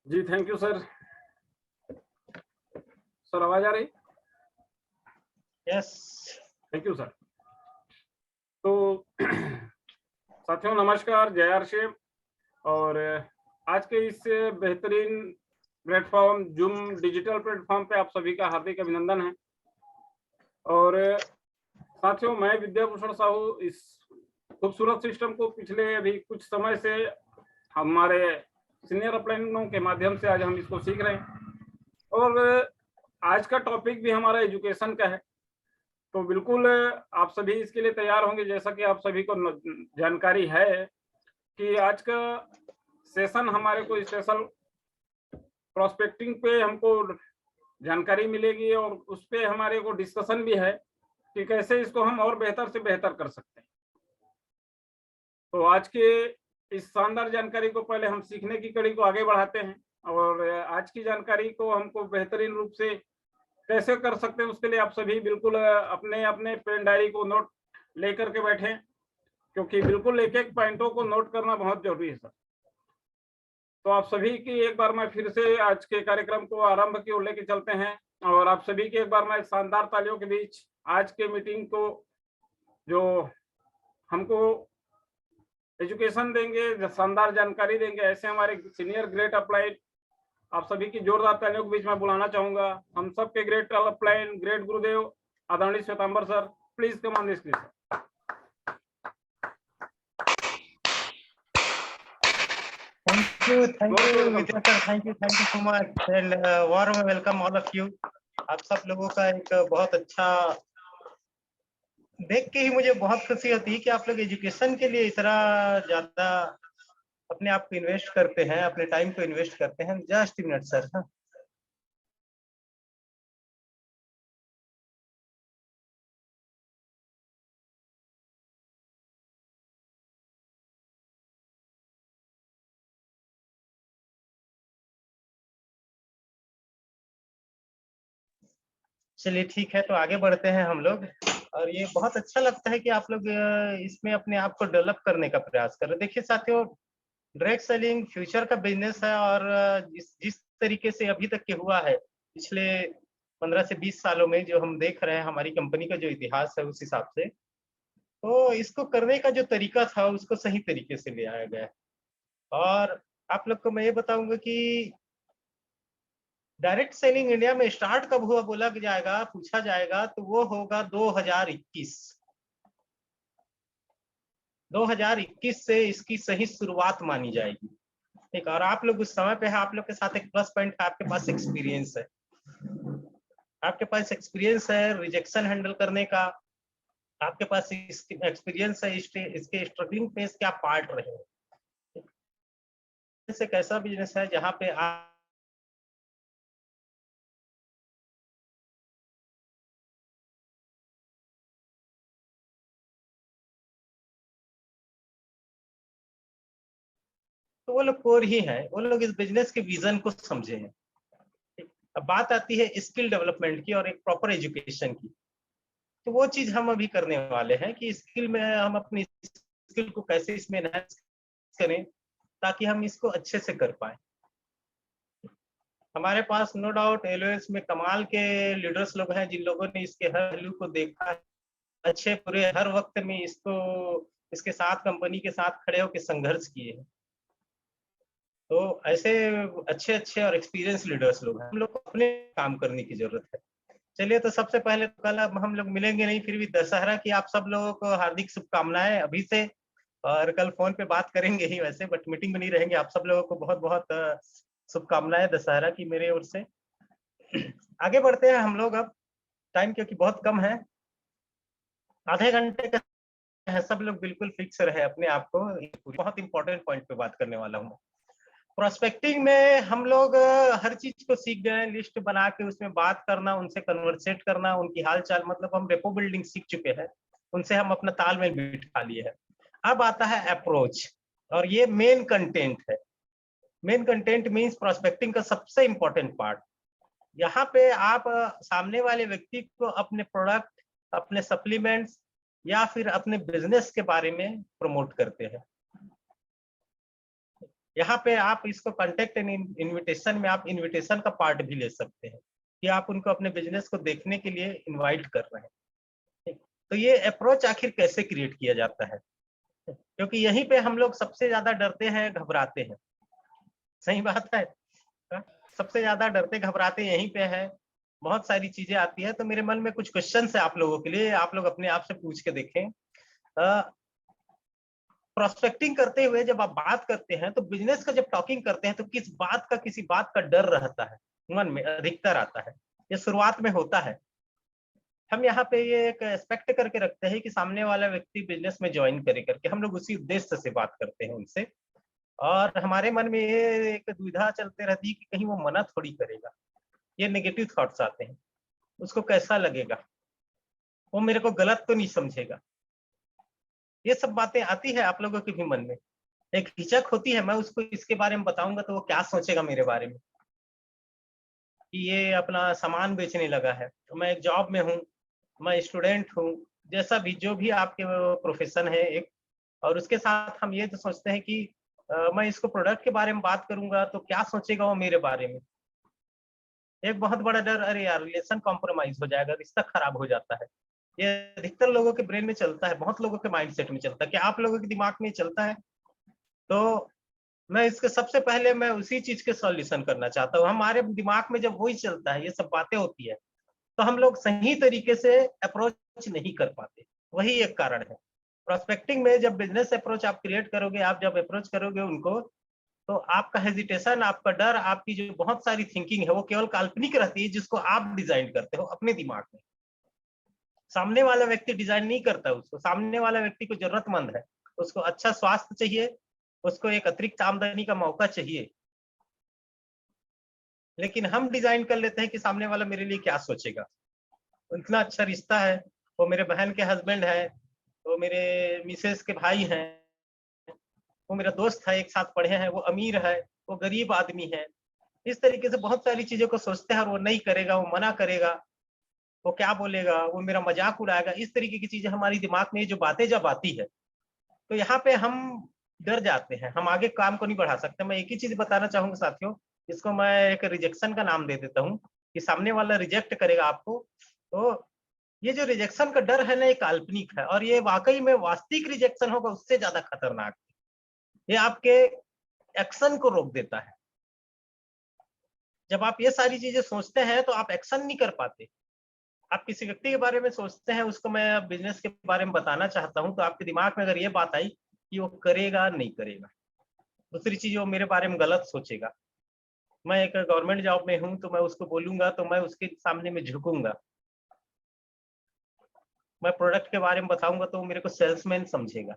Ji thank you sir. Sir आवाज आ रही? Yes thank you sir. तो साथियों नमस्कार, जय आरशेम। और आज के इस बेहतरीन प्लेटफॉर्म जूम डिजिटल प्लेटफॉर्म पे आप सभी का हार्दिक अभिनंदन है। और साथियों मैं विद्याभूषण साहू इस खूबसूरत सिस्टम को पिछले अभी कुछ समय से हमारे सीनियर अपलाइनों के माध्यम से आज हम इसको सीख रहे हैं। और आज का टॉपिक भी हमारा एजुकेशन का है, तो बिल्कुल आप सभी इसके लिए तैयार होंगे। जैसा कि आप सभी को जानकारी है कि आज का सेशन हमारे को स्पेशल प्रोस्पेक्टिंग पे हमको जानकारी मिलेगी और उस पे हमारे को डिस्कशन भी है कि कैसे इसको हम और बेहतर से बेहतर कर सकते हैं। तो आज के इस शानदार जानकारी को पहले हम सीखने की कड़ी को आगे बढ़ाते हैं और आज की जानकारी को हमको बेहतरीन रूप से कैसे कर सकते हैं उसके लिए आप सभी बिल्कुल अपने अपने पेन डायरी को नोट लेकर के बैठें, क्योंकि बिल्कुल एक एक पॉइंटों को नोट करना बहुत जरूरी है सर। तो आप सभी की एक बार मैं फिर से आज के कार्यक्रम को आरंभ की ओर लेके चलते हैं और आप सभी की एक बार मैं शानदार तालियों के बीच आज के मीटिंग को जो हमको एजुकेशन देंगे, शानदार जानकारी देंगे, ऐसे हमारे सीनियर ग्रेट अप्लाइड आप सभी की जोरदार तालियों के बीच में बुलाना चाहूंगा। हम सबके ग्रेट अप्लाइड ग्रेट गुरुदेव आदरणीय Shwetambar sir, please come on this please. Thank you Vidya sir, thank you so much and warm welcome all of you। आप सब लोगों का एक बहुत अच्छा देख के ही मुझे बहुत खुशी होती है कि आप लोग एजुकेशन के लिए इतना ज्यादा अपने आप को इन्वेस्ट करते हैं, अपने टाइम को इन्वेस्ट करते हैं। Just minute sir. हाँ चलिए ठीक है, तो आगे बढ़ते हैं हम लोग। और ये बहुत अच्छा लगता है कि आप लोग इसमें अपने आप को डेवलप करने का प्रयास कर रहे हैं। देखिए साथियों, डायरेक्ट सेलिंग फ्यूचर का बिजनेस है और जिस तरीके से अभी तक के हुआ है पिछले 15 से 20 सालों में जो हम देख रहे हैं हमारी कंपनी का जो इतिहास है उस हिसाब से, तो इसको करने का जो तरीका था उसको सही तरीके से ले आया गया है। और आप लोग को मैं ये बताऊंगा कि डायरेक्ट सेलिंग इंडिया में स्टार्ट कब हुआ बोला जाएगा, पूछा जाएगा, तो वो होगा 2021। 2021 से इसकी सही शुरुआत मानी जाएगी। ठीक, और आप लोग उस समय पे है, आप लोग के साथ एक प्लस पॉइंट है, आपके पास एक्सपीरियंस है। आपके पास एक्सपीरियंस है रिजेक्शन हैंडल करने का, आपके पास एक्सपीरियंस है इसके स्ट्रगलिंग फेज के आप पार्ट रहे हो। एक ऐसा बिजनेस है जहाँ पे आप तो वो लोग कोर ही है, वो लोग इस बिजनेस के विजन को समझे हैं। अब बात आती है स्किल डेवलपमेंट की और एक प्रॉपर एजुकेशन की, तो वो चीज हम अभी करने वाले हैं कि स्किल में हम अपनी स्किल को कैसे इसमें एनहांस करें ताकि हम इसको अच्छे से कर पाए। हमारे पास नो डाउट एलओएस में कमाल के लीडर्स लोग हैं जिन लोगों ने इसके हर पहलू को देखा है, अच्छे बुरे हर वक्त में इसके साथ कंपनी के साथ खड़े होकर संघर्ष किए हैं। तो ऐसे अच्छे और एक्सपीरियंस लीडर्स लोग हैं, हम लोग को अपने काम करने की जरूरत है। चलिए, तो सबसे पहले तो कल अब हम लोग मिलेंगे नहीं, फिर भी दशहरा की आप सब लोगों को हार्दिक शुभकामनाएं अभी से। और कल फोन पे बात करेंगे ही वैसे, बट मीटिंग में नहीं रहेंगे। आप सब लोगों को बहुत बहुत शुभकामनाएं दशहरा की मेरे ओर से। आगे बढ़ते हैं हम लोग। अब टाइम क्योंकि बहुत कम है, आधे घंटे का है, सब लोग बिल्कुल फिक्स रहे अपने आप को। बहुत इंपॉर्टेंट पॉइंट पे बात करने वाला हूँ। प्रोस्पेक्टिंग में हम लोग हर चीज को सीख गए, लिस्ट बना के उसमें बात करना, उनसे कन्वर्सेट करना, उनकी हालचाल, मतलब हम रेपो बिल्डिंग सीख चुके हैं, उनसे हम अपना तालमेल बिठा लिए हैं। अब आता है अप्रोच, और ये मेन कंटेंट है। मेन कंटेंट मींस प्रोस्पेक्टिंग का सबसे इंपॉर्टेंट पार्ट। यहाँ पे आप सामने वाले व्यक्ति को अपने प्रोडक्ट, अपने सप्लीमेंट्स या फिर अपने बिजनेस के बारे में प्रमोट करते हैं। यहाँ पे आप इसको कांटेक्ट एंड इनविटेशन में आप इनविटेशन का पार्ट भी ले सकते हैं कि आप उनको अपने बिजनेस को देखने के लिए इनवाइट कर रहे हैं। ठीक। तो ये अप्रोच आखिर कैसे क्रिएट किया जाता है, क्योंकि यहीं पे हम लोग सबसे ज्यादा डरते हैं, घबराते हैं। सही बात है। हाँ, सबसे ज्यादा डरते घबराते यहीं पे है। बहुत सारी चीजें आती है। तो मेरे मन में कुछ क्वेश्चन है आप लोगों के लिए, आप लोग अपने आप से पूछ के देखें। प्रोस्पेक्टिंग करते हुए जब आप बात करते हैं तो बिजनेस का जब टॉकिंग करते हैं तो किसी बात का डर रहता है मन में, अधिकतर आता है। ये शुरुआत में होता है। हम यहाँ पे ये एक एक्सपेक्ट करके रखते हैं कि सामने वाला व्यक्ति बिजनेस में ज्वाइन करे करके, हम लोग उसी उद्देश्य से बात करते हैं उनसे। और हमारे मन में ये एक दुविधा चलते रहती है कि कहीं वो मना थोड़ी करेगा। ये नेगेटिव थॉट्स आते हैं, उसको कैसा लगेगा, वो मेरे को गलत तो नहीं समझेगा। ये सब बातें आती है आप लोगों के भी मन में। एक हिचक होती है, मैं उसको इसके बारे में बताऊंगा तो वो क्या सोचेगा मेरे बारे में, कि ये अपना सामान बेचने लगा है, तो मैं एक जॉब में हूँ, मैं स्टूडेंट हूँ, जैसा भी जो भी आपके प्रोफेशन है एक। और उसके साथ हम ये तो सोचते हैं कि मैं इसको प्रोडक्ट के बारे में बात करूंगा तो क्या सोचेगा वो मेरे बारे में। एक बहुत बड़ा डर, अरे यार रिलेशन कॉम्प्रोमाइज हो जाएगा, रिश्ता खराब हो जाता है। ये अधिकतर लोगों के ब्रेन में चलता है, बहुत लोगों के माइंडसेट में चलता है। क्या आप लोगों के दिमाग में चलता है? तो मैं इसके सबसे पहले मैं उसी चीज के सॉल्यूशन करना चाहता हूँ। हमारे दिमाग में जब वही चलता है, ये सब बातें होती है, तो हम लोग सही तरीके से अप्रोच नहीं कर पाते। वही एक कारण है। प्रोस्पेक्टिंग में जब बिजनेस अप्रोच आप क्रिएट करोगे, आप जब अप्रोच करोगे उनको, तो आपका हेजिटेशन, आपका डर, आपकी जो बहुत सारी थिंकिंग है वो केवल काल्पनिक रहती है, जिसको आप डिजाइन करते हो अपने दिमाग में। सामने वाला व्यक्ति डिजाइन नहीं करता उसको। सामने वाला व्यक्ति को जरूरतमंद है, उसको अच्छा स्वास्थ्य चाहिए, उसको एक अतिरिक्त आमदनी का मौका चाहिए। लेकिन हम डिजाइन कर लेते हैं कि सामने वाला मेरे लिए क्या सोचेगा। इतना अच्छा रिश्ता है, वो मेरे बहन के हस्बैंड है, वो मेरे मिसेस के भाई हैं, वो मेरा दोस्त है, एक साथ पढ़े हैं, वो अमीर है, वो गरीब आदमी है। इस तरीके से बहुत सारी चीजों को सोचते हैं और वो नहीं करेगा, वो मना करेगा, वो क्या बोलेगा, वो मेरा मजाक उड़ाएगा। इस तरीके की चीजें हमारी दिमाग में जो बातें जब आती है, तो यहाँ पे हम डर जाते हैं, हम आगे काम को नहीं बढ़ा सकते। मैं एक ही चीज बताना चाहूंगा साथियों, इसको मैं एक रिजेक्शन का नाम दे देता हूँ, कि सामने वाला रिजेक्ट करेगा आपको। तो ये जो रिजेक्शन का डर है ना, ये काल्पनिक है, और ये वाकई में वास्तविक रिजेक्शन होगा उससे ज्यादा खतरनाक है। ये आपके एक्शन को रोक देता है। जब आप ये सारी चीजें सोचते हैं तो आप एक्शन नहीं कर पाते। आप किसी व्यक्ति के बारे में सोचते हैं, उसको मैं बिजनेस के बारे में बताना चाहता हूँ, तो आपके दिमाग में अगर ये बात आई कि वो करेगा नहीं करेगा, दूसरी चीज वो मेरे बारे में गलत सोचेगा, मैं एक गवर्नमेंट जॉब में हूँ तो मैं उसको बोलूंगा तो मैं उसके सामने में झुकूंगा, मैं प्रोडक्ट के बारे में बताऊंगा तो वो मेरे को सेल्समैन समझेगा।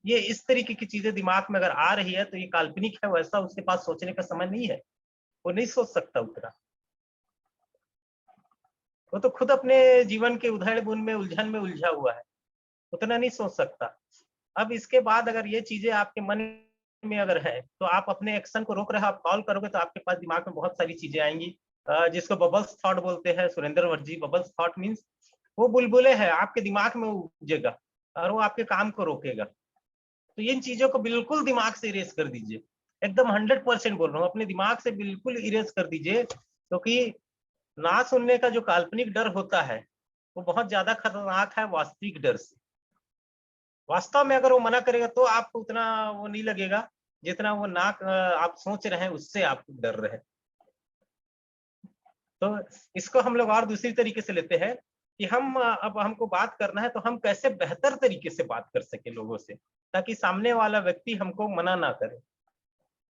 ये इस तरीके की चीजें दिमाग में अगर आ रही है तो ये काल्पनिक है, वैसा उसके पास सोचने का समय नहीं है, वो नहीं सोच सकता उतना। वो तो खुद अपने जीवन के उधेड़ बुन में, उलझन में उलझा हुआ है, उतना नहीं सोच सकता। अब इसके बाद अगर ये चीजें आपके मन में अगर है, तो आप अपने एक्शन को रोक रहे हो, आप कॉल करोगे तो आपके पास दिमाग में बहुत सारी चीजें आएंगी, जिसको बबल्स थॉट बोलते हैं सुरेंद्र वर्जी। बबल्स थॉट मीन्स वो बुलबुले हैं आपके दिमाग में उपजेगा और वो आपके काम को रोकेगा। तो इन चीजों को बिल्कुल दिमाग से इरेज कर दीजिए, एकदम 100% बोल रहा हूँ, अपने दिमाग से बिल्कुल इरेज कर दीजिए। क्योंकि ना सुनने का जो काल्पनिक डर होता है वो बहुत ज्यादा खतरनाक है वास्तविक डर से। वास्तव में अगर वो मना करेगा तो आपको उतना वो नहीं लगेगा, जितना वो ना आप सोच रहे हैं उससे आप डर रहे हैं। तो इसको हम लोग और दूसरी तरीके से लेते हैं कि हम अब हमको बात करना है तो हम कैसे बेहतर तरीके से बात कर सके लोगों से, ताकि सामने वाला व्यक्ति हमको मना ना करे।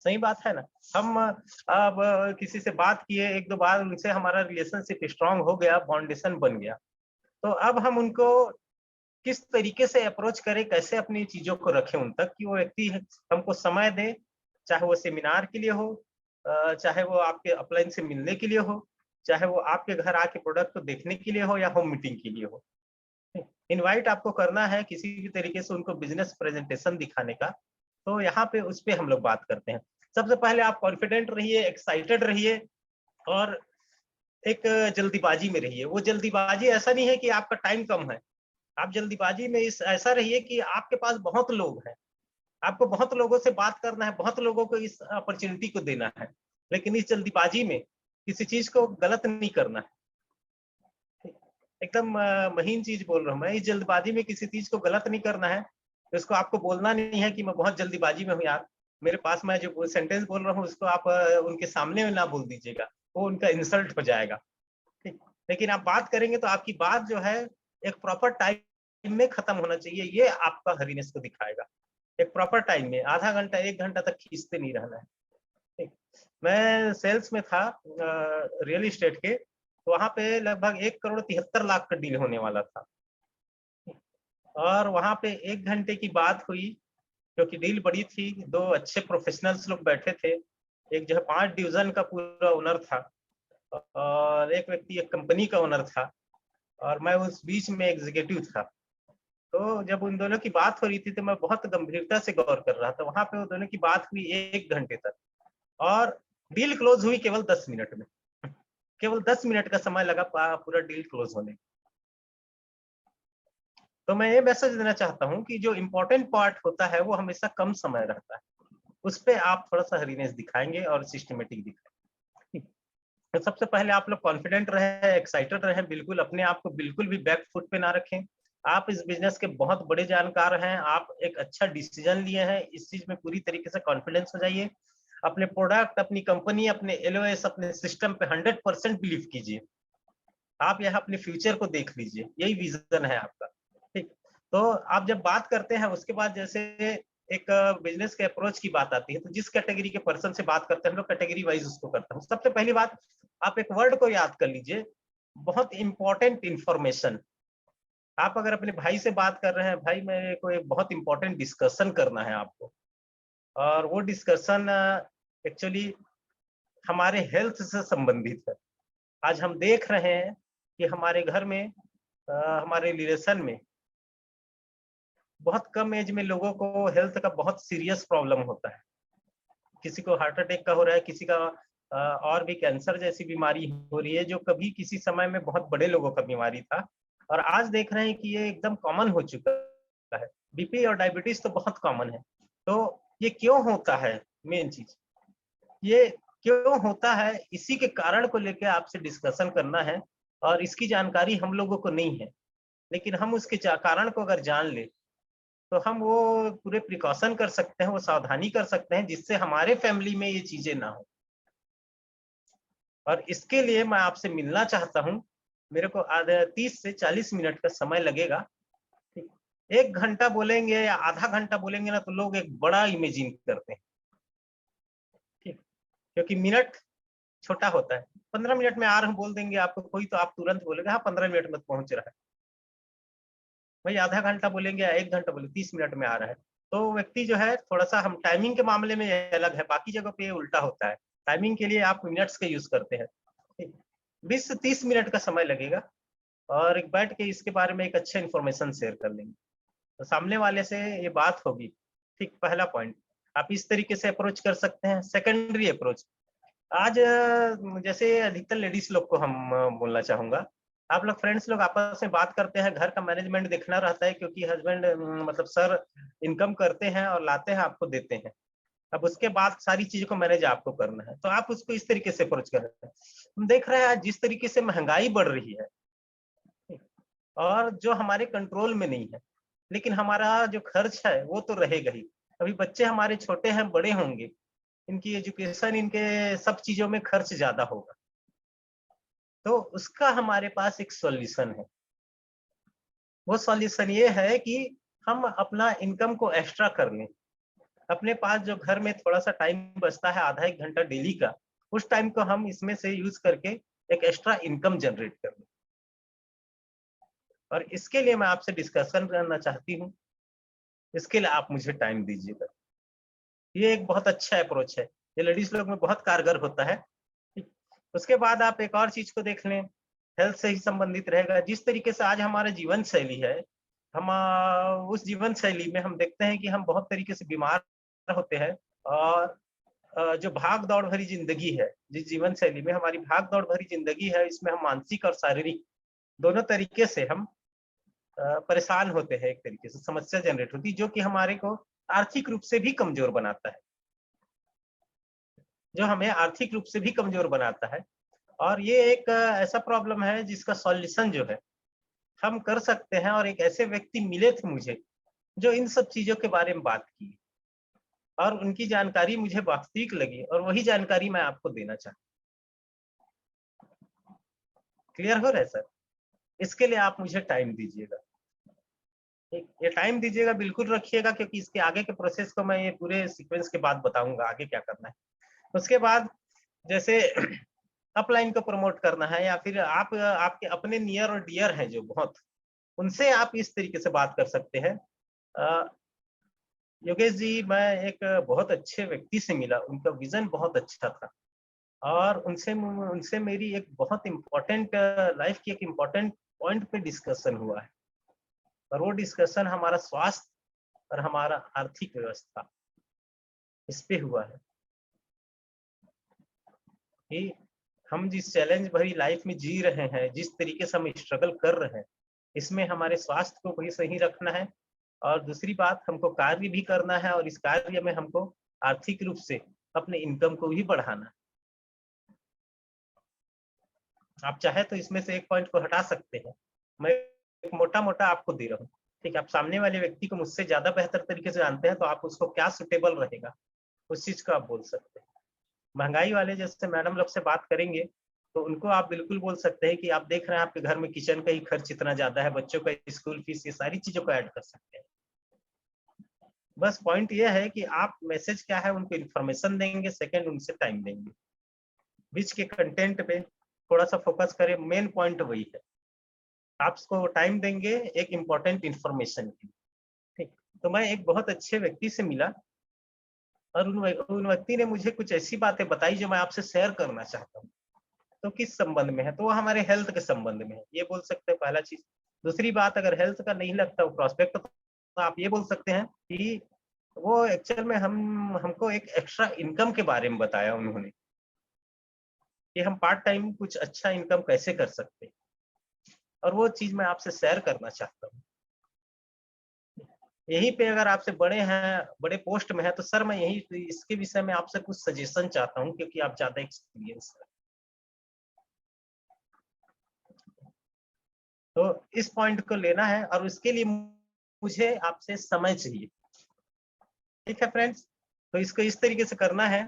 सही बात है ना। हम अब किसी से बात किए, एक दो बार उनसे हमारा रिलेशनशिप स्ट्रांग हो गया, फाउंडेशन बन गया, तो अब हम उनको किस तरीके से अप्रोच करें, कैसे अपनी चीजों को रखें उन तक कि वो व्यक्ति हमको समय दे, चाहे वो सेमिनार के लिए हो, चाहे वो आपके अपलाइन से मिलने के लिए हो, चाहे वो आपके घर आके प्रोडक्ट को देखने के लिए हो या होम मीटिंग के लिए हो। इनवाइट आपको करना है किसी भी तरीके से उनको बिजनेस प्रेजेंटेशन दिखाने का, तो यहाँ पे उस पर हम लोग बात करते हैं। सबसे पहले आप कॉन्फिडेंट रहिए, एक्साइटेड रहिए, और एक जल्दीबाजी में रहिए। वो जल्दीबाजी ऐसा नहीं है कि आपका टाइम कम है, आप जल्दीबाजी में इस ऐसा रहिए कि आपके पास बहुत लोग हैं, आपको बहुत लोगों से बात करना है, बहुत लोगों को इस अपॉर्चुनिटी को देना है, लेकिन इस जल्दीबाजी में किसी चीज को गलत नहीं करना है। एकदम महीन चीज बोल रहा हूँ मैं, इस जल्दबाजी में किसी चीज को गलत नहीं करना है। इसको आपको बोलना नहीं है कि मैं बहुत जल्दीबाजी में हूँ यार, मेरे पास मैं जो सेंटेंस बोल रहा हूँ उसको आप उनके सामने में ना बोल दीजिएगा, वो उनका इंसल्ट हो जाएगा। ठीक, लेकिन आप बात करेंगे तो आपकी बात जो है एक प्रॉपर टाइम में खत्म होना चाहिए, ये आपका हरीनेस को दिखाएगा। एक प्रॉपर टाइम में, आधा घंटा 1 घंटा तक खींचते नहीं रहना है। ठीक, मैं सेल्स में था रियल एस्टेट के, तो वहां पे लगभग 1,73,00,000 का डील होने वाला था, और वहां पे 1 घंटे की बात हुई, क्योंकि डील बड़ी थी, 2 अच्छे प्रोफेशनल्स लोग बैठे थे, एक जो है 5 डिवीजन का पूरा ओनर था, और एक व्यक्ति एक कंपनी का ओनर था, और मैं उस बीच में एग्जीक्यूटिव था। तो जब उन दोनों की बात हो रही थी तो मैं बहुत गंभीरता से गौर कर रहा था। वहां पे वो दोनों की बात हुई 1 घंटे तक, और डील क्लोज हुई केवल 10 मिनट में। केवल 10 मिनट का समय लगा पूरा डील क्लोज होने। तो मैं ये मैसेज देना चाहता हूँ कि जो इम्पोर्टेंट पार्ट होता है वो हमेशा कम समय रहता है, उस पर आप थोड़ा सा हरीनेस दिखाएंगे और सिस्टमेटिक दिखाएंगे। तो सबसे पहले आप लोग कॉन्फिडेंट रहे, एक्साइटेड रहे, बिल्कुल अपने आप को बिल्कुल भी बैक फुट पे ना रखें। आप इस बिजनेस के बहुत बड़े जानकार हैं, आप एक अच्छा डिसीजन लिए हैं, इस चीज में पूरी तरीके से कॉन्फिडेंस हो जाइए। अपने प्रोडक्ट, अपनी कंपनी, अपने एलओएस, अपने सिस्टम पे 100% बिलीव कीजिए। आप यहाँ अपने फ्यूचर को देख लीजिए, यही विजन है आपका। ठीक, तो आप जब बात करते हैं उसके बाद जैसे एक बिजनेस के अप्रोच की बात आती है, तो जिस कैटेगरी के पर्सन से बात करते हैं हम लोग कैटेगरी वाइज उसको करते हैं। सबसे पहली बात, आप एक वर्ड को याद कर लीजिए, बहुत इंपॉर्टेंट इंफॉर्मेशन। आप अगर अपने भाई से बात कर रहे हैं, भाई मेरे को एक बहुत इंपॉर्टेंट डिस्कशन करना है आपको, और वो डिस्कशन एक्चुअली हमारे हेल्थ से संबंधित है। आज हम देख रहे हैं कि हमारे घर में हमारे रिलेशन में बहुत कम एज में लोगों को हेल्थ का बहुत सीरियस प्रॉब्लम होता है। किसी को हार्ट अटैक का हो रहा है, किसी का और भी कैंसर जैसी बीमारी हो रही है, जो कभी किसी समय में बहुत बड़े लोगों का बीमारी था, और आज देख रहे हैं कि ये एकदम कॉमन हो चुका है। बीपी और डायबिटीज तो बहुत कॉमन है। तो ये क्यों होता है, मेन चीज ये क्यों होता है, इसी के कारण को लेकर आपसे डिस्कशन करना है। और इसकी जानकारी हम लोगों को नहीं है, लेकिन हम उसके कारण को अगर जान ले तो हम वो पूरे प्रिकॉशन कर सकते हैं, वो सावधानी कर सकते हैं, जिससे हमारे फैमिली में ये चीजें ना हो। और इसके लिए मैं आपसे मिलना चाहता हूँ। मेरे को 30 से 40 मिनट का समय लगेगा। ठीक? 1 घंटा बोलेंगे या आधा घंटा बोलेंगे ना, तो लोग एक बड़ा इमेजिन करते हैं। ठीक, क्योंकि मिनट छोटा होता है। 15 मिनट में आ रहा हूँ बोल देंगे आपको कोई, तो आप तुरंत बोलेगा हाँ 15 मिनट में पहुंच रहा है। भाई आधा घंटा बोलेंगे या 1 घंटा बोलेंगे, 30 मिनट में आ रहा है। तो व्यक्ति जो है थोड़ा सा, हम टाइमिंग के मामले में अलग है, बाकी जगह पे उल्टा होता है। टाइमिंग के लिए आप मिनट्स का यूज करते हैं। 20 से 30 मिनट का समय लगेगा, और एक बैठ के इसके बारे में एक अच्छा इन्फॉर्मेशन शेयर कर लेंगे, तो सामने वाले से ये बात होगी। ठीक, पहला पॉइंट आप इस तरीके से अप्रोच कर सकते हैं। सेकेंडरी अप्रोच, आज जैसे अधिकतर लेडीज लोग को हम बोलना चाहूंगा, आप लोग फ्रेंड्स लोग आपस में बात करते हैं, घर का मैनेजमेंट देखना रहता है, क्योंकि हस्बैंड मतलब सर इनकम करते हैं और लाते हैं, आपको देते हैं। अब उसके बाद सारी चीजों को मैनेज आपको करना है, तो आप उसको इस तरीके से अप्रोच कर रहे हैं। हम देख रहे हैं आज जिस तरीके से महंगाई बढ़ रही है, और जो हमारे कंट्रोल में नहीं है, लेकिन हमारा जो खर्च है वो तो रहेगा ही। अभी बच्चे हमारे छोटे हैं, बड़े होंगे, इनकी एजुकेशन, इनके सब चीजों में खर्च ज्यादा होगा। तो उसका हमारे पास एक सॉल्यूशन है। वो सॉल्यूशन ये है कि हम अपना इनकम को एक्स्ट्रा कर लें। अपने पास जो घर में थोड़ा सा टाइम बचता है, आधा 1 घंटा डेली का, उस टाइम को हम इसमें से यूज करके एक एक्स्ट्रा इनकम जनरेट कर लें। और इसके लिए मैं आपसे डिस्कशन करना चाहती हूँ। इसके लिए आप मुझे टाइम दीजिएगा। ये एक बहुत अच्छा अप्रोच है, ये लेडीज लोग में बहुत कारगर होता है। उसके बाद आप एक और चीज को देख लें, हेल्थ से ही संबंधित रहेगा। जिस तरीके से आज हमारा जीवन शैली है, हम उस जीवन शैली में हम देखते हैं कि हम बहुत तरीके से बीमार होते हैं। और जो भाग दौड़ भरी जिंदगी है, जिस जीवन शैली में हमारी भाग दौड़ भरी जिंदगी है, इसमें हम मानसिक और शारीरिक दोनों तरीके से हम परेशान होते हैं। एक तरीके से समस्या जनरेट होती है, जो कि हमारे को आर्थिक रूप से भी कमजोर बनाता है, जो हमें आर्थिक रूप से भी कमजोर बनाता है। और ये एक ऐसा प्रॉब्लम है जिसका सॉल्यूशन जो है हम कर सकते हैं। और एक ऐसे व्यक्ति मिले थे मुझे जो इन सब चीजों के बारे में बात की, और उनकी जानकारी मुझे वास्तविक लगी, और वही जानकारी मैं आपको देना चाहता हूँ। क्लियर हो रहा है सर? इसके लिए आप मुझे टाइम दीजिएगा, ठीक? ये टाइम दीजिएगा, बिल्कुल रखिएगा, क्योंकि इसके आगे के प्रोसेस को मैं ये पूरे सीक्वेंस के बाद बताऊंगा आगे क्या करना है। उसके बाद जैसे अपलाइन को प्रमोट करना है, या फिर आप आपके अपने नियर और डियर हैं जो बहुत, उनसे आप इस तरीके से बात कर सकते हैं। योगेश जी, मैं एक बहुत अच्छे व्यक्ति से मिला, उनका विजन बहुत अच्छा था, और उनसे उनसे मेरी एक बहुत इम्पोर्टेंट लाइफ की एक इम्पोर्टेंट पॉइंट पे डिस्कशन हुआ है, और वो डिस्कशन हमारा स्वास्थ्य और हमारा आर्थिक व्यवस्था इस पे हुआ है कि हम जिस चैलेंज भरी लाइफ में जी रहे हैं, जिस तरीके से हम स्ट्रगल कर रहे हैं, इसमें हमारे स्वास्थ्य को भी सही रखना है, और दूसरी बात हमको कार्य भी करना है, और इस कार्य में हमको आर्थिक रूप से अपने इनकम को भी बढ़ाना है। आप चाहे तो इसमें से एक पॉइंट को हटा सकते हैं, मैं एक मोटा मोटा आपको दे रहा हूँ, ठीक है? आप सामने वाले व्यक्ति को मुझसे ज्यादा बेहतर तरीके से जानते हैं, तो आप उसको क्या सुटेबल रहेगा उस चीज को आप बोल सकते हैं। महंगाई वाले जैसे मैडम लोग से बात करेंगे, तो उनको आप बिल्कुल बोल सकते हैं कि आप देख रहे हैं आपके घर में किचन का ही खर्च इतना ज्यादा है, बच्चों का स्कूल फीस, ये सारी चीजों को ऐड कर सकते हैं। बस पॉइंट ये है कि आप मैसेज क्या है उनको इन्फॉर्मेशन देंगे, सेकंड उनसे टाइम देंगे, बीच के कंटेंट पे थोड़ा सा फोकस करें, मेन पॉइंट वही है। आप उसको टाइम देंगे एक इम्पोर्टेंट इन्फॉर्मेशन की, ठीक? तो मैं एक बहुत अच्छे व्यक्ति से मिला, और उन व्यक्ति ने मुझे कुछ ऐसी बातें बताई जो मैं आपसे शेयर करना चाहता हूँ। तो किस संबंध में है? तो वो हमारे हेल्थ के संबंध में है, ये बोल सकते हैं पहला चीज। दूसरी बात, अगर हेल्थ का नहीं लगता वो प्रोस्पेक्ट, तो आप ये बोल सकते हैं कि वो एक्चुअल में हमको एक एक्स्ट्रा इनकम के बारे में बताया उन्होंने, कि हम पार्ट टाइम कुछ अच्छा इनकम कैसे कर सकते हैं, और वो चीज मैं आपसे शेयर करना चाहता हूँ। यहीं पे अगर आपसे बड़े हैं, बड़े पोस्ट में है, तो सर मैं यही इसके विषय में आपसे कुछ सजेशन चाहता हूँ, क्योंकि आप ज्यादा एक्सपीरियंस है। तो इस पॉइंट को लेना है, और उसके लिए मुझे आपसे समय चाहिए, ठीक है फ्रेंड्स? तो इसको इस तरीके से करना है।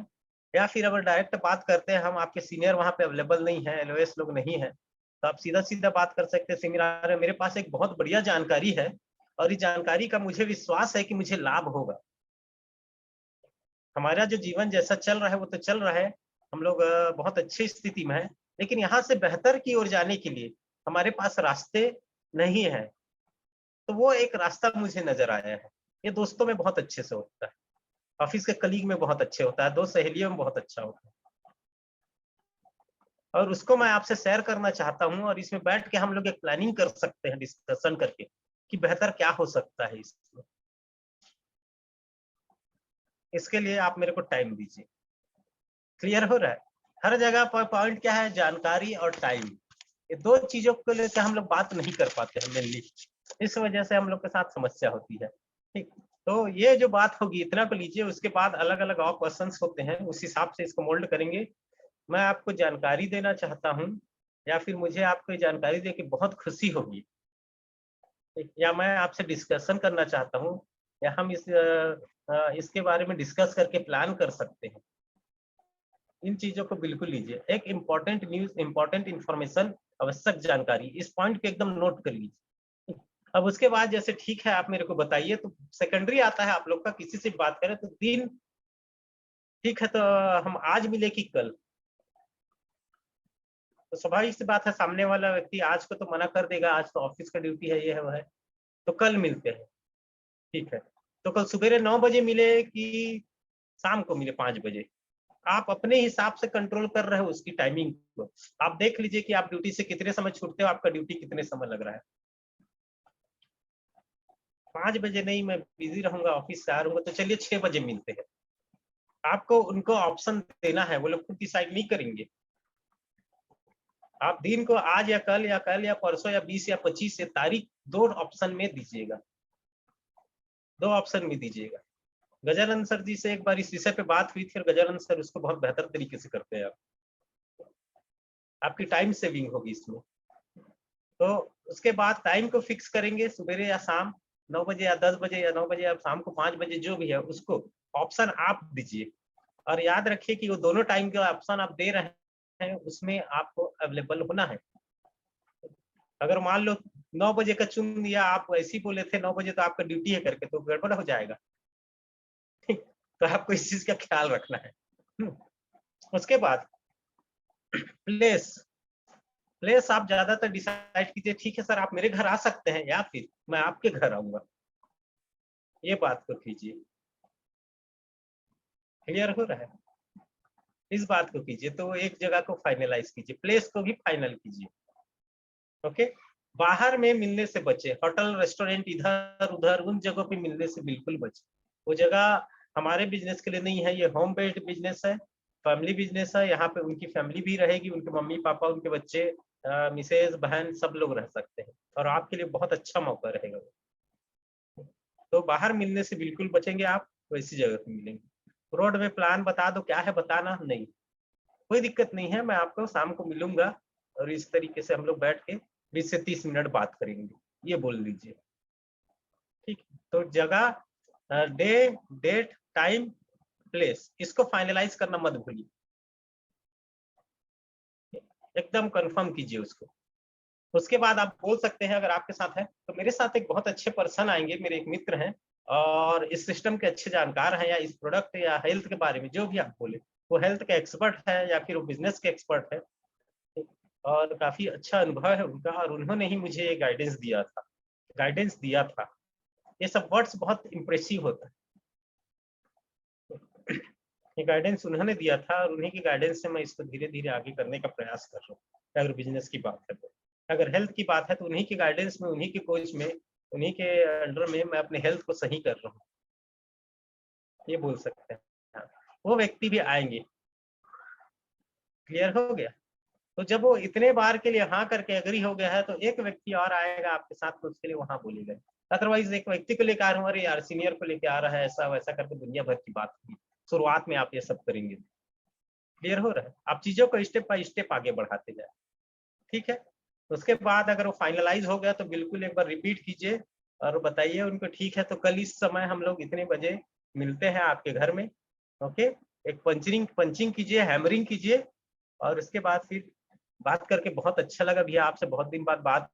या फिर अगर डायरेक्ट बात करते हैं, हम आपके सीनियर वहाँ पे अवेलेबल नहीं है, एलओएस लोग नहीं है, तो आप सीधा सीधा बात कर सकते हैं सेमिनार में, मेरे पास एक बहुत बढ़िया जानकारी है, और इस जानकारी का मुझे विश्वास है कि मुझे लाभ होगा। हमारा जो जीवन जैसा चल रहा है वो तो चल रहा है, हम लोग बहुत अच्छी स्थिति में है, लेकिन यहाँ से बेहतर की ओर जाने के लिए हमारे पास रास्ते नहीं है। तो वो एक रास्ता मुझे नजर आया है। ये दोस्तों में बहुत अच्छे से होता है, ऑफिस के कलीग में बहुत अच्छे होता है, दो सहेलियों में बहुत अच्छा होता है, और उसको मैं आपसे शेयर करना चाहता हूँ। और इसमें बैठ के हम लोग एक प्लानिंग कर सकते हैं, डिस्कशन करके कि बेहतर क्या हो सकता है इसमें। इसके लिए आप मेरे को टाइम दीजिए। क्लियर हो रहा है? हर जगह पर पॉइंट क्या है? जानकारी और टाइम। ये दो चीजों को लेकर हम लोग बात नहीं कर पाते हैं मेनली, इस वजह से हम लोग के साथ समस्या होती है, ठीक? तो ये जो बात होगी इतना को लीजिए, उसके बाद अलग अलग और क्वेश्चन होते हैं, उस हिसाब से इसको मोल्ड करेंगे। मैं आपको जानकारी देना चाहता हूँ, या फिर मुझे आपको जानकारी दे के बहुत खुशी होगी, या मैं आपसे डिस्कशन करना चाहता हूँ, या हम इसके बारे में डिस्कस करके प्लान कर सकते हैं। इन चीजों को बिल्कुल लीजिए, एक इम्पोर्टेंट न्यूज, इम्पोर्टेंट इन्फॉर्मेशन, आवश्यक जानकारी, इस पॉइंट को एकदम नोट कर लीजिए। अब उसके बाद जैसे ठीक है आप मेरे को बताइए, तो सेकेंडरी आता है आप लोग का, किसी से बात करें तो दिन ठीक है, तो हम आज मिले कि कल? तो स्वाभाविक सी बात है, सामने वाला व्यक्ति आज को तो मना कर देगा, आज तो ऑफिस का ड्यूटी है, ये है वह है, तो कल मिलते हैं, ठीक है? तो कल सुबह 9 बजे मिले कि शाम को मिले 5 बजे? आप अपने हिसाब से कंट्रोल कर रहे हो उसकी टाइमिंग को। आप देख लीजिए कि आप ड्यूटी से कितने समय छूटते हो, आपका ड्यूटी कितने समय लग रहा है। 5 बजे नहीं, मैं बिजी रहूंगा, ऑफिस से आ रहूंगा, तो चलिए 6 बजे मिलते हैं। आपको उनको ऑप्शन देना है, वो लोग खुद डिसाइड नहीं करेंगे। आप दिन को आज या कल या परसों या 20 या 25 से तारीख 2 ऑप्शन में दीजिएगा, 2 ऑप्शन में दीजिएगा। गजानंद सर जी से एक बार इस विषय पे बात हुई थी और गजानंद सर उसको बहुत बेहतर तरीके से करते हैं। आपकी टाइम सेविंग होगी इसमें। तो उसके बाद टाइम को फिक्स करेंगे, सुबेरे या शाम 9 बजे या 10 बजे या 9 बजे या शाम को 5 बजे, जो भी है उसको ऑप्शन आप दीजिए। और याद रखिए कि वो दोनों टाइम के ऑप्शन आप दे रहे हैं उसमें आपको अवेलेबल होना है। अगर मान लो 9 बजे का चुन लिया, आप ऐसे ही बोले थे 9 बजे तो आपका ड्यूटी है करके, तो गड़बड़ हो जाएगा। तो आपको इस चीज का ख्याल रखना है। उसके बाद प्लेस, प्लेस आप ज्यादातर डिसाइड कीजिए। ठीक है सर, आप मेरे घर आ सकते हैं या फिर मैं आपके घर आऊंगा, ये बात को कीजिए। क्लियर हो रहा है? इस बात को कीजिए। तो एक जगह को फाइनलाइज कीजिए, प्लेस को भी फाइनल कीजिए। ओके। बाहर में मिलने से बचे, होटल रेस्टोरेंट इधर उधर उन जगहों पे मिलने से बिल्कुल बचे। वो जगह हमारे बिजनेस के लिए नहीं है। ये होम बेस्ड बिजनेस है, फैमिली बिजनेस है। यहाँ पे उनकी फैमिली भी रहेगी, उनके मम्मी पापा, उनके बच्चे, मिसेज, बहन, सब लोग रह सकते हैं और आपके लिए बहुत अच्छा मौका रहेगा। तो बाहर मिलने से बिल्कुल बचेंगे आप, वैसी जगह पे मिलेंगे। रोड में प्लान बता दो, क्या है बताना नहीं, कोई दिक्कत नहीं है। मैं आपको शाम को मिलूंगा और इस तरीके से हम लोग बैठ के 20 से 30 मिनट बात करेंगे, ये बोल लीजिए। ठीक है? तो जगह, डे, डेट, टाइम, प्लेस, इसको फाइनलाइज करना मत भूलिए। एकदम कंफर्म कीजिए उसको। उसके बाद आप बोल सकते हैं, अगर आपके साथ है तो मेरे साथ एक बहुत अच्छे पर्सन आएंगे, मेरे एक मित्र हैं और इस सिस्टम के अच्छे जानकार हैं, या इस प्रोडक्ट या हेल्थ के बारे में जो भी आप बोले, वो हेल्थ के एक्सपर्ट है या फिर वो बिजनेस के एक्सपर्ट है और काफी अच्छा अनुभव है उनका, और उन्होंने ही मुझे ये गाइडेंस दिया था। ये सब वर्ड्स बहुत इंप्रेसिव होता है। ये गाइडेंस उन्होंने दिया था और उन्हीं की गाइडेंस से मैं इसको धीरे धीरे आगे करने का प्रयास कर रहा हूँ। अगर बिजनेस की बात है तो, अगर हेल्थ की बात है तो उन्हीं की गाइडेंस में, उन्हीं के कोच में, उन्हीं के अंडर में मैं अपने हेल्थ को सही कर रहा हूँ, ये बोल सकते हैं। हाँ, वो व्यक्ति भी आएंगे। क्लियर हो गया? तो जब वो इतने बार के लिए हाँ करके एग्री हो गया है तो एक व्यक्ति और आएगा आपके साथ, तो उसके लिए वहां बोलेगा। अदरवाइज एक व्यक्ति को लेकर आ रहा हूँ, अरे यार सीनियर को लेकर आ रहा है, ऐसा वैसा करके दुनिया भर की बात होगी। शुरुआत में आप ये सब करेंगे। क्लियर हो रहा है? आप चीजों को स्टेप बाय स्टेप आगे बढ़ाते जाए। ठीक है? उसके बाद अगर वो फाइनलाइज हो गया तो बिल्कुल एक बार रिपीट कीजिए और बताइए उनको, ठीक है तो कल इस समय हम लोग इतने बजे मिलते हैं आपके घर में। ओके। एक पंचिंग कीजिए, हैमरिंग कीजिए और उसके बाद फिर बात करके बहुत अच्छा लगा भैया, आपसे बहुत दिन बाद बात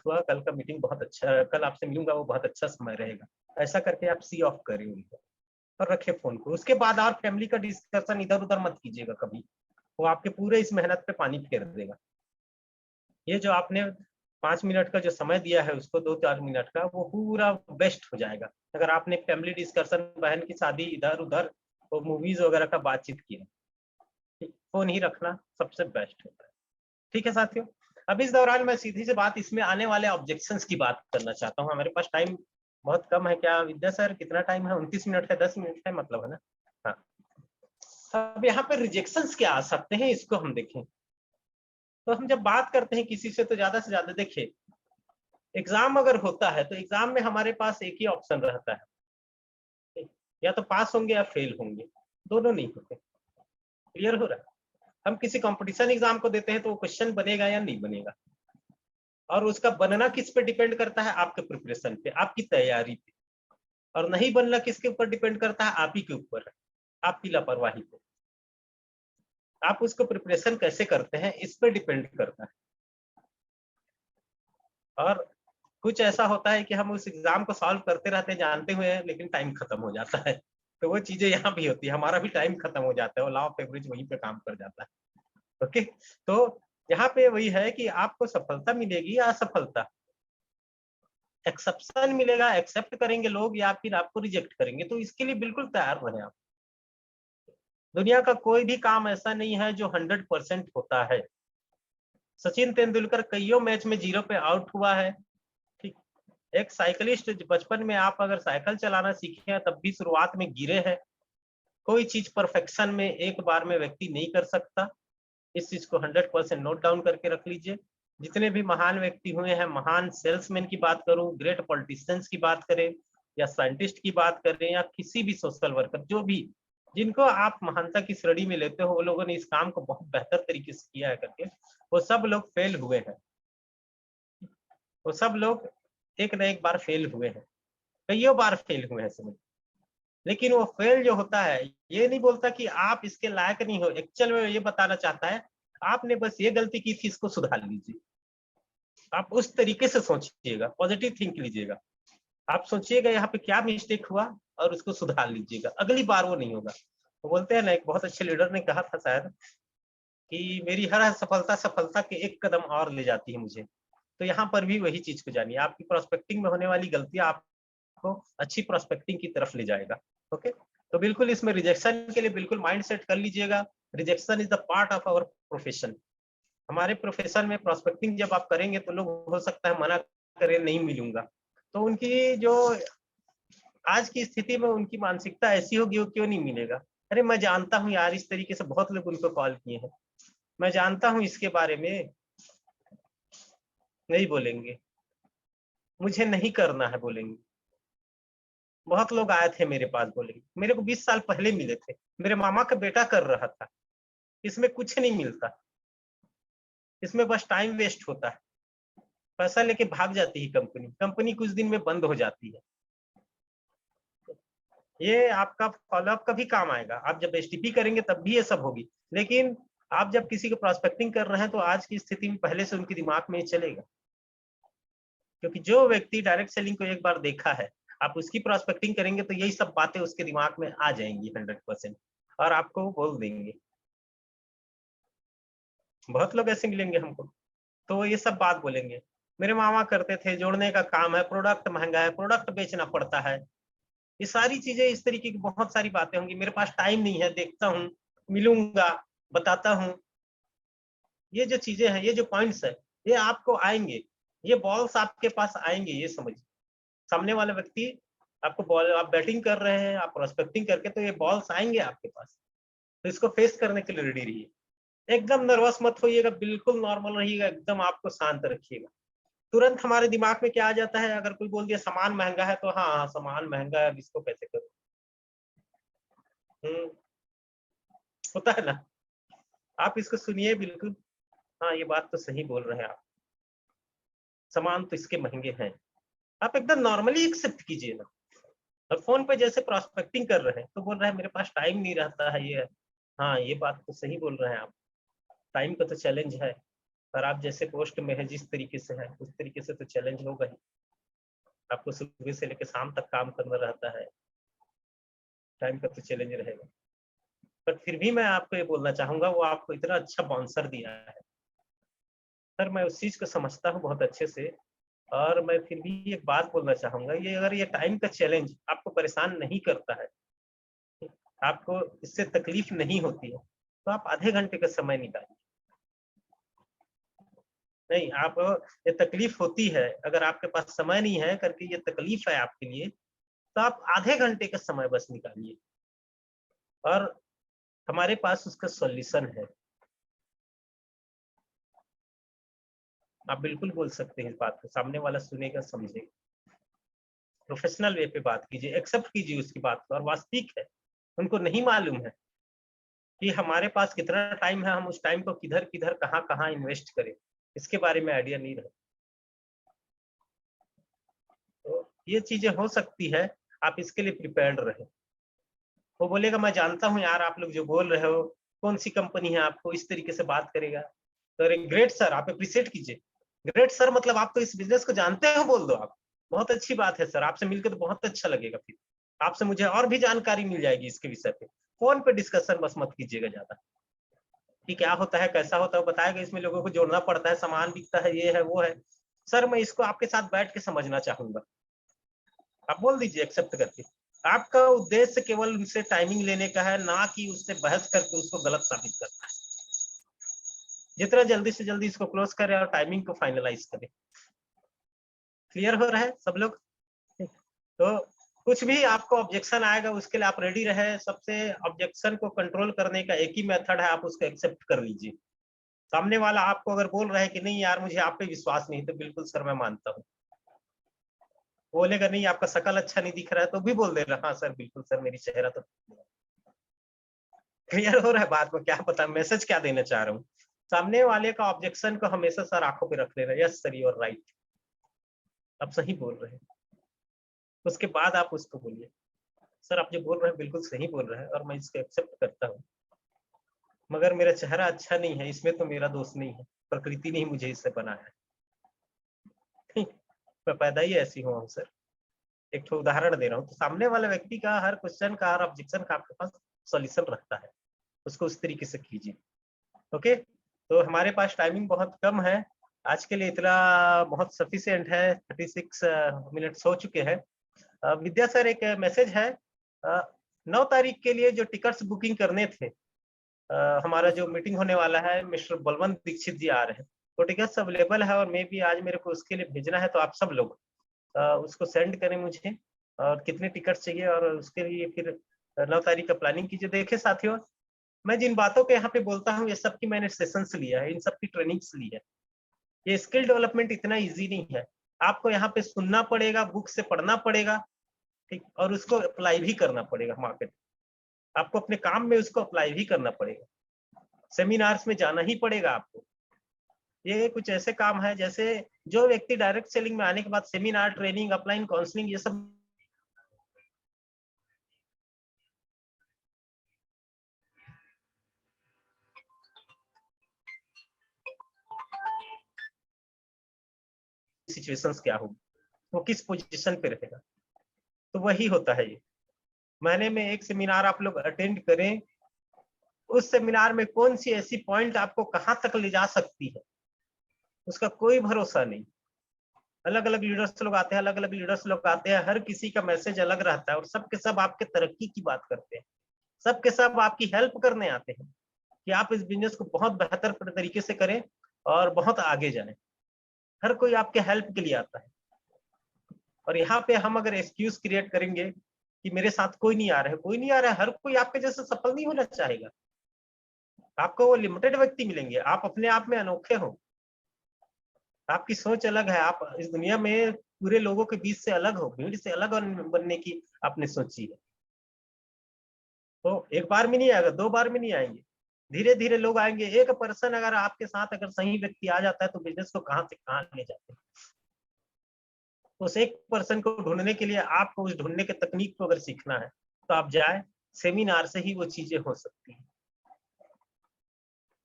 हुआ। कल का मीटिंग बहुत अच्छा, कल आपसे मिलूंगा, वो बहुत अच्छा समय रहेगा। ऐसा करके आप सी ऑफ करें उनको और रखे फोन को। उसके बाद आप फैमिली का डिस्कशन इधर उधर मत कीजिएगा कभी, वो आपके पूरे इस मेहनत पे पानी फेर देगा। ये जो आपने 5 मिनट का जो समय दिया है उसको 2-4 मिनट का, वो पूरा वेस्ट हो जाएगा। अगर आपने फैमिली डिस्कशन, बहन की शादी, इधर उधर वो मूवीज वगैरह का बातचीत किया, फोन ही रखना सबसे बेस्ट होता है। ठीक है साथियों, अब इस दौरान मैं सीधी सी बात इसमें आने वाले ऑब्जेक्शंस की बात करना चाहता हूँ। हमारे पास टाइम बहुत कम है। क्या विद्या सर कितना टाइम है? 29 मिनट है, 10 मिनट है मतलब, है ना? हाँ। अब यहाँ पे रिजेक्शंस क्या आ सकते हैं, इसको हम देखें। तो हम जब बात करते हैं किसी से तो ज्यादा से ज्यादा देखिए, एग्जाम अगर होता है तो एग्जाम में हमारे पास एक ही ऑप्शन रहता है, या तो पास होंगे या फेल होंगे, दोनों नहीं होते। क्लियर हो रहा है? हम किसी कंपटीशन एग्जाम को देते हैं तो वो क्वेश्चन बनेगा या नहीं बनेगा, और उसका बनना किस पे डिपेंड करता है? आपके प्रिपरेशन पे, आपकी तैयारी पे। और नहीं बनना किसके ऊपर डिपेंड करता है? आप ही के ऊपर है, आपकी लापरवाही पे। आप उसको प्रिपरेशन कैसे करते हैं इस पे डिपेंड करता है। और कुछ ऐसा होता है कि हम उस एग्जाम को सॉल्व करते रहते हैं जानते हुए हैं, लेकिन टाइम खत्म हो जाता है। तो वो चीजें यहाँ भी होती है, हमारा भी टाइम खत्म हो जाता है, वो लॉ ऑफ एवरेज वहीं पे काम कर जाता है। ओके। तो यहाँ पे वही है कि आपको सफलता मिलेगी या असफलता, एक्सेप्शन मिलेगा, एक्सेप्ट करेंगे लोग या फिर आपको रिजेक्ट करेंगे, तो इसके लिए बिल्कुल तैयार रहे आप। दुनिया का कोई भी काम ऐसा नहीं है जो 100% होता है। सचिन तेंदुलकर कईयों मैच में 0 पे आउट हुआ है। ठीक। एक साइकिलिस्ट, बचपन में आप अगर साइकिल चलाना सीखे हैं तब भी शुरुआत में गिरे हैं। कोई चीज परफेक्शन में एक बार में व्यक्ति नहीं कर सकता। इस चीज को 100% नोट डाउन करके रख लीजिए। जितने भी महान व्यक्ति हुए हैं, महान सेल्समैन की बात करूं, ग्रेट पॉलिटिशियंस की बात करें, या साइंटिस्ट की बात करें या किसी भी सोशल वर्कर, जो भी जिनको आप महानता की श्रेणी में लेते हो, वो लोगों ने इस काम को बहुत बेहतर तरीके से किया है करके, वो सब लोग फेल हुए हैं। वो सब लोग एक न एक बार फेल हुए हैं, कईयों बार फेल हुए हैं समझ। लेकिन वो फेल जो होता है, ये नहीं बोलता कि आप इसके लायक नहीं हो, एक्चुअल में ये बताना चाहता है आपने बस ये गलती की थी, इसको सुधार लीजिए। आप उस तरीके से सोचिएगा, पॉजिटिव थिंक लीजिएगा। आप सोचिएगा यहाँ पे क्या मिस्टेक हुआ और उसको सुधार लीजिएगा, अगली बार वो नहीं होगा। वो बोलते हैं ना, एक बहुत अच्छे लीडर ने कहा था शायद कि मेरी हर सफलता सफलता के एक कदम और ले जाती है मुझे। तो यहाँ पर भी वही चीज को जानिए, आपकी प्रोस्पेक्टिंग में होने वाली गलतियां आपको अच्छी प्रोस्पेक्टिंग की तरफ ले जाएगा। ओके, तो बिल्कुल इसमें रिजेक्शन के लिए बिल्कुल माइंड सेट कर लीजिएगा। Rejection is the part of our profession. हमारे प्रोफेशन में प्रोस्पेक्टिंग जब आप करेंगे तो लोग हो सकता है मना करें, नहीं मिलूंगा, तो उनकी जो आज की स्थिति में उनकी मानसिकता ऐसी होगी, वो क्यों नहीं मिलेगा। अरे मैं जानता हूँ यार, इस तरीके से बहुत लोग उनको कॉल किए हैं, मैं जानता हूँ इसके बारे में, नहीं बोलेंगे, मुझे नहीं करना है बोलेंगे। बहुत लोग आए थे मेरे पास, बोलेंगे मेरे को 20 साल पहले मिले थे, मेरे मामा का बेटा कर रहा था, इसमें कुछ नहीं मिलता, इसमें बस टाइम वेस्ट होता है, पैसा लेके भाग जाती है कंपनी, कंपनी कुछ दिन में बंद हो जाती है। ये आपका फॉलोअप का भी काम आएगा, आप जब एसटीपी करेंगे तब भी ये सब होगी। लेकिन आप जब किसी को प्रोस्पेक्टिंग कर रहे हैं तो आज की स्थिति में पहले से उनके दिमाग में चलेगा, क्योंकि जो व्यक्ति डायरेक्ट सेलिंग को एक बार देखा है, आप उसकी प्रोस्पेक्टिंग करेंगे तो यही सब बातें उसके दिमाग में आ जाएंगी 100%, और आपको बोल देंगे। बहुत लोग ऐसे मिलेंगे हमको, तो वो ये सब बात बोलेंगे, मेरे मामा करते थे, जोड़ने का काम है, प्रोडक्ट महंगा है, प्रोडक्ट बेचना पड़ता है, ये सारी चीजें, इस तरीके की बहुत सारी बातें होंगी, मेरे पास टाइम नहीं है, देखता हूँ, मिलूंगा, बताता हूँ। ये जो चीजें हैं, ये जो पॉइंट्स है, ये आपको आएंगे, ये बॉल्स आपके पास आएंगे, ये समझिए। सामने वाला व्यक्ति आपको बॉल, आप बैटिंग कर रहे हैं, आप प्रोस्पेक्टिंग करके, तो ये बॉल्स आएंगे आपके पास, तो इसको फेस करने के लिए रेडी रहिए। एकदम नर्वस मत होइएगा, बिल्कुल नॉर्मल रहिएगा, एकदम आपको शांत रखिएगा। तुरंत हमारे दिमाग में क्या आ जाता है, अगर कोई बोल दिया सामान महंगा है, तो हाँ हाँ सामान महंगा है, अब इसको कैसे करूं। होता है ना, आप इसको सुनिए बिल्कुल, हाँ ये बात तो सही बोल रहे हैं आप, सामान तो इसके महंगे हैं, आप एकदम नॉर्मली एक्सेप्ट कीजिए ना। और फोन पे जैसे प्रोस्पेक्टिंग कर रहे हैं तो बोल रहे हैं मेरे पास टाइम नहीं रहता है, ये हाँ ये बात तो सही बोल रहे हैं आप, टाइम का तो चैलेंज है, पर आप जैसे पोस्ट में है जिस तरीके से है उस तरीके से तो चैलेंज होगा ही, आपको सुबह से लेकर शाम तक काम करना रहता है, टाइम का तो चैलेंज रहेगा। पर फिर भी मैं आपको ये बोलना चाहूंगा, वो आपको इतना अच्छा बाउंसर दिया है सर, मैं उस चीज को समझता हूँ बहुत अच्छे से। और मैं फिर भी एक बात बोलना चाहूंगा, ये अगर ये टाइम का चैलेंज आपको परेशान नहीं करता है, आपको इससे तकलीफ नहीं होती है, तो आप आधे घंटे का समय निकालिए। नहीं, आप, ये तकलीफ होती है, अगर आपके पास समय नहीं है करके ये तकलीफ है आपके लिए, तो आप आधे घंटे का समय बस निकालिए, और हमारे पास उसका सॉल्यूशन है। आप बिल्कुल बोल सकते हैं इस बात को, सामने वाला सुनेगा, समझेगा। प्रोफेशनल वे पे बात कीजिए, एक्सेप्ट कीजिए उसकी बात को, और वास्तविक है, उनको नहीं मालूम है कि हमारे पास कितना टाइम है, हम उस टाइम को किधर किधर कहाँ कहाँ इन्वेस्ट करें, इसके बारे में आइडिया नहीं रहे। तो ये चीजें हो सकती है, आप इसके लिए प्रिपेयर्ड रहे। वो बोलेगा मैं जानता हूँ यार, आप लोग जो बोल रहे हो, कौन सी कंपनी है, आपको इस तरीके से बात करेगा, तो अरे ग्रेट सर, आप अप्रिशिएट कीजिए। ग्रेट सर मतलब आप तो इस बिजनेस को जानते हो, बोल दो आप, बहुत अच्छी बात है सर, आपसे मिलकर तो बहुत अच्छा लगेगा, फिर आपसे मुझे और भी जानकारी मिल जाएगी इसके विषय पे। फोन पे डिस्कशन बस मत कीजिएगा ज्यादा, कि क्या होता है कैसा होता है, बताएगा, इसमें लोगों को जोड़ना पड़ता है, सामान बिकता है, ये है वो है। सर मैं इसको आपके साथ बैठ के समझना चाहूंगा, आप बोल दीजिए एक्सेप्ट करके। आपका उद्देश्य केवल उनसे टाइमिंग लेने का है, ना कि उससे बहस करके उसको गलत साबित करना है। जितना जल्दी से जल्दी इसको क्लोज करें और टाइमिंग को फाइनलाइज करें। क्लियर हो रहा है सब लोग? तो कुछ भी आपको ऑब्जेक्शन आएगा, उसके लिए आप रेडी रहे। सबसे ऑब्जेक्शन को कंट्रोल करने का एक ही मेथड है, आप उसको एक्सेप्ट कर लीजिए। सामने वाला आपको अगर बोल रहा है कि नहीं यार मुझे आप पे विश्वास नहीं, तो बिल्कुल सर मैं मानता हूँ, बोलेगा नहीं आपका शकल अच्छा नहीं दिख रहा है तो भी बोल देना हाँ सर बिल्कुल सर मेरी चेहरा तो क्लियर हो रहा है बात को, क्या पता मैसेज क्या देना चाह रहा हूँ। सामने वाले का ऑब्जेक्शन को हमेशा सर आंखों पे रख लेना, yes sir you are right, आप सही बोल रहे हैं। उसके बाद आप उसको बोलिए सर आप जो बोल रहे हैं बिल्कुल सही बोल रहे हैं और मैं इसको एक्सेप्ट करता हूँ, मगर मेरा चेहरा अच्छा नहीं है, इसमें तो मेरा दोष नहीं है, प्रकृति ने ही मुझे इससे बनाया है। ठीक, मैं पैदा ही ऐसी हुआ हूँ सर। एक ठो उदाहरण दे रहा हूँ, तो सामने वाले व्यक्ति का हर क्वेश्चन का, हर ऑब्जेक्शन का आपके पास सॉल्यूशन रहता है, उसको उस तरीके से कीजिए। ओके, तो हमारे पास टाइमिंग बहुत कम है आज के लिए, इतना बहुत सफिशिएंट है, 36 मिनट्स हो चुके हैं। विद्या सर एक मैसेज है, 9 तारीख के लिए जो टिकट्स बुकिंग करने थे, हमारा जो मीटिंग होने वाला है, मिस्टर बलवंत दीक्षित जी आ रहे हैं, तो टिकट्स अवेलेबल है और मे भी आज मेरे को उसके लिए भेजना है, तो आप सब लोग उसको सेंड करें मुझे और कितने टिकट चाहिए और उसके लिए फिर 9 तारीख का प्लानिंग कीजिए। देखिए साथियों, मैं जिन बातों पे यहाँ पे बोलता हूँ ये सब की मैंने सेशंस लिया है, इन सब की ट्रेनिंग्स ली है। ये स्किल डेवलपमेंट इतना इजी नहीं है, आपको यहाँ पे सुनना पड़ेगा, बुक से पढ़ना पड़ेगा, ठीक, और उसको अप्लाई भी करना पड़ेगा मार्केट, आपको अपने काम में उसको अप्लाई भी करना पड़ेगा, सेमिनार्स में जाना ही पड़ेगा आपको। ये कुछ ऐसे काम है जैसे जो व्यक्ति डायरेक्ट सेलिंग में आने के बाद सेमिनार, ट्रेनिंग, अपलाइन, काउंसलिंग, ये सब सिचुएशंस क्या होगी, वो किस पोजीशन पे रहेगा, तो वही होता है ये। महीने में एक सेमिनार आप लोग अटेंड करें, उस सेमिनार में कौन सी ऐसी पॉइंट आपको कहां तक ले जा सकती है, उसका कोई भरोसा नहीं। अलग अलग लीडर्स लोग आते हैं, अलग अलग लीडर्स लोग आते हैं, हर किसी का मैसेज अलग रहता है और सबके सब आपके तरक्की की बात करते हैं, सबके सब आपकी हेल्प करने आते हैं कि आप इस बिजनेस को बहुत बेहतर तरीके से करें और बहुत आगे जाएं। हर कोई आपके हेल्प के लिए आता है और यहाँ पे हम अगर एक्सक्यूज क्रिएट करेंगे कि मेरे साथ कोई नहीं आ रहा है, कोई नहीं आ रहा है, हर कोई आपके जैसे सफल नहीं होना चाहेगा, आपको वो लिमिटेड व्यक्ति मिलेंगे, आप अपने आप में अनोखे हो, आपकी सोच अलग है, आप इस दुनिया में पूरे लोगों के बीच से अलग हो, भीड़ से अलग बनने की आपने सोची है। तो एक बार में नहीं आएगा, 2 बार में नहीं आएंगे, धीरे धीरे लोग आएंगे। एक पर्सन अगर आपके साथ अगर सही व्यक्ति आ जाता है तो बिजनेस को कहां से कहां ले जाते हैं। उस एक पर्सन को ढूंढने के लिए आपको उस ढूंढने के तकनीक को अगर सीखना है तो आप जाए, सेमिनार से ही वो चीजें हो सकती है।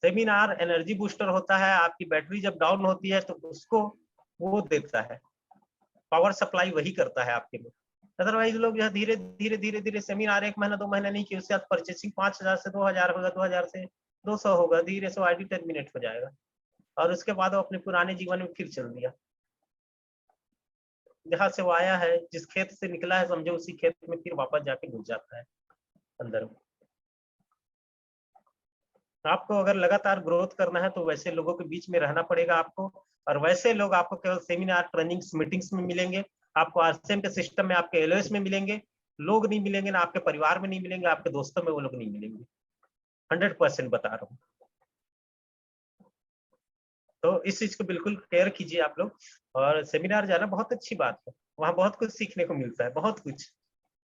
सेमिनार एनर्जी बूस्टर होता है, आपकी बैटरी जब डाउन होती है तो उसको वो देता है, पावर सप्लाई वही करता है आपके लिए। अदरवाइज लोग जो धीरे धीरे धीरे धीरे सेमिनार 1 महीना 2 महीना नहीं किए, उसके बाद परचेसिंग 5000 से 2000 होगा, 2000 से 200 होगा, धीरे से आईडी 10 मिनट हो जाएगा और उसके बाद वो अपने पुराने जीवन में फिर चल दिया। जहां से वो आया है, जिस खेत से निकला है, समझो उसी खेत में फिर वापस जाके घुस जाता है अंदर में। आपको अगर लगातार ग्रोथ करना है तो वैसे लोगों के बीच में रहना पड़ेगा आपको, और वैसे लोग आपको केवल सेमिनार, ट्रेनिंग्स, मीटिंग्स में मिलेंगे, आपको आरसीएम के सिस्टम में, आपके एलओएस में मिलेंगे, लोग नहीं मिलेंगे, ना आपके परिवार में नहीं मिलेंगे, आपके दोस्तों में वो लोग नहीं मिलेंगे, 100% बता रहा हूँ। तो इस चीज को बिल्कुल केयर कीजिए आप लोग, और सेमिनार जाना बहुत अच्छी बात है, वहाँ बहुत कुछ सीखने को मिलता है, बहुत कुछ।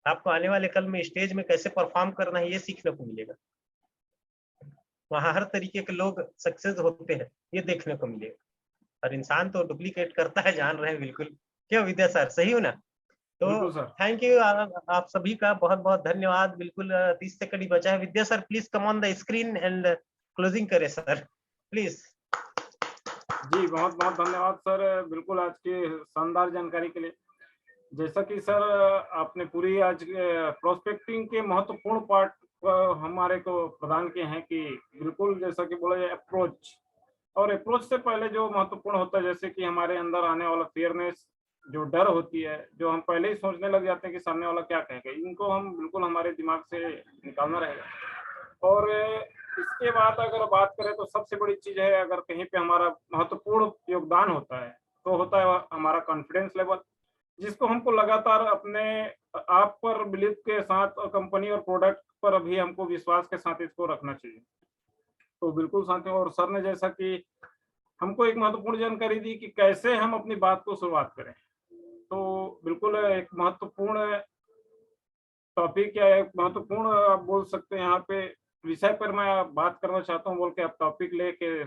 आपको आने वाले कल में स्टेज में कैसे परफॉर्म करना है ये सीखने को मिलेगा, वहाँ हर तरीके के लोग सक्सेस होते हैं ये देखने को मिलेगा, और इंसान तो डुप्लीकेट करता है, जान रहे हैं बिल्कुल। क्यों विद्या सर, सही हो ना? तो बिल्कुल सर। थैंक यू आप सभी का बहुत बहुत धन्यवाद। बिल्कुल 30 सेकंड ही बचा है। Vidya sir please come on the screen and closing करें सर प्लीज। जी बहुत बहुत धन्यवाद सर, बिल्कुल आज की शानदार जानकारी के लिए। जैसा कि सर आपने पूरी आज प्रोस्पेक्टिंग के महत्वपूर्ण पार्ट हमारे को प्रदान किए हैं कि बिल्कुल जैसा कि बोला जाए अप्रोच, और अप्रोच से पहले जो महत्वपूर्ण होता है जैसे कि हमारे अंदर आने वाला फेयरनेस, जो डर होती है, जो हम पहले ही सोचने लग जाते हैं कि सामने वाला क्या कहेगा, इनको हम बिल्कुल हमारे दिमाग से निकालना रहेगा। और इसके बाद अगर बात करें तो सबसे बड़ी चीज है, अगर कहीं पे हमारा महत्वपूर्ण योगदान होता है तो होता है हमारा कॉन्फिडेंस लेवल, जिसको हमको लगातार अपने आप पर बिलीव के साथ और कंपनी और प्रोडक्ट पर भी हमको विश्वास के साथ इसको रखना चाहिए। तो बिल्कुल साथियों, और सर ने जैसा कि हमको एक महत्वपूर्ण जानकारी दी कि कैसे हम अपनी बात को शुरुआत करें, तो बिल्कुल एक महत्वपूर्ण टॉपिक या एक महत्वपूर्ण आप बोल सकते हैं यहाँ पे विषय पर मैं बात करना चाहता हूँ बोल के आप टॉपिक लेके